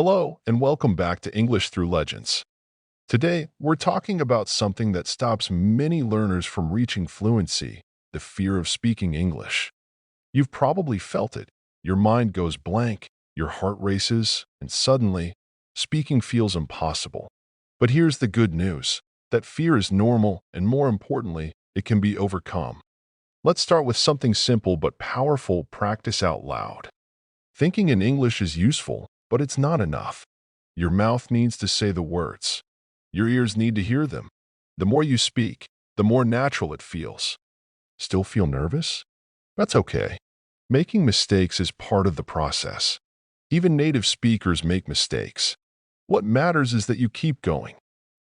Hello, and welcome back to English Through Legends. Today, we're talking about something that stops many learners from reaching fluency, the fear of speaking English. You've probably felt it. Your mind goes blank, your heart races, and suddenly, speaking feels impossible. But here's the good news. That fear is normal, and more importantly, it can be overcome. Let's start with something simple but powerful: practice out loud. Thinking in English is useful, but it's not enough. Your mouth needs to say the words. Your ears need to hear them. The more you speak, the more natural it feels. Still feel nervous? That's okay. Making mistakes is part of the process. Even native speakers make mistakes. What matters is that you keep going.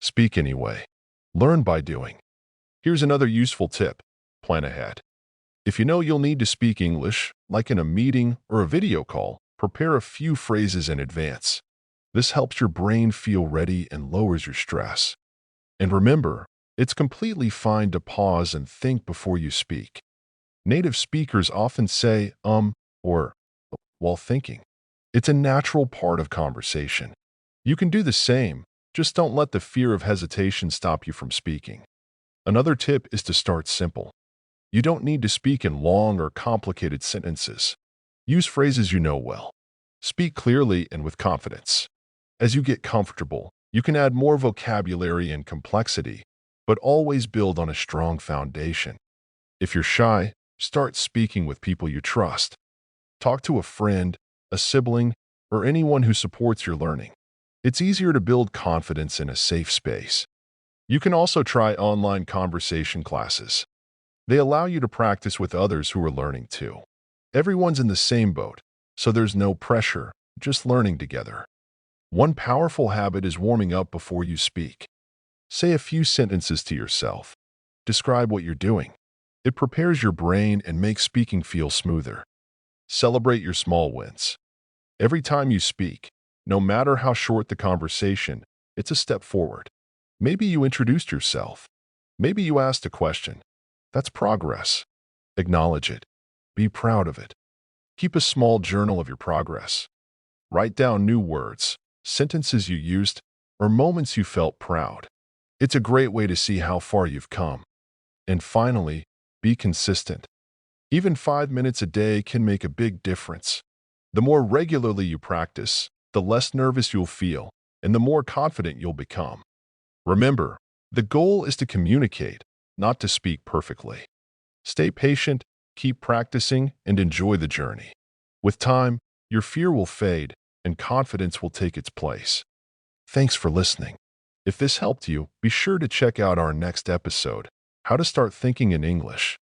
Speak anyway. Learn by doing. Here's another useful tip. Plan ahead. If you know you'll need to speak English, like in a meeting or a video call, prepare a few phrases in advance. This helps your brain feel ready and lowers your stress. And remember, it's completely fine to pause and think before you speak. Native speakers often say, or, while thinking. It's a natural part of conversation. You can do the same, just don't let the fear of hesitation stop you from speaking. Another tip is to start simple. You don't need to speak in long or complicated sentences. Use phrases you know well. Speak clearly and with confidence. As you get comfortable, you can add more vocabulary and complexity, but always build on a strong foundation. If you're shy, start speaking with people you trust. Talk to a friend, a sibling, or anyone who supports your learning. It's easier to build confidence in a safe space. You can also try online conversation classes. They allow you to practice with others who are learning too. Everyone's in the same boat, so there's no pressure, just learning together. One powerful habit is warming up before you speak. Say a few sentences to yourself. Describe what you're doing. It prepares your brain and makes speaking feel smoother. Celebrate your small wins. Every time you speak, no matter how short the conversation, it's a step forward. Maybe you introduced yourself. Maybe you asked a question. That's progress. Acknowledge it. Be proud of it. Keep a small journal of your progress. Write down new words, sentences you used, or moments you felt proud. It's a great way to see how far you've come. And finally, be consistent. Even 5 minutes a day can make a big difference. The more regularly you practice, the less nervous you'll feel, and the more confident you'll become. Remember, the goal is to communicate, not to speak perfectly. Stay patient, keep practicing, and enjoy the journey. With time, your fear will fade, and confidence will take its place. Thanks for listening. If this helped you, be sure to check out our next episode, How to Start Thinking in English.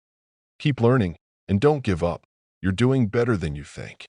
Keep learning, and don't give up. You're doing better than you think.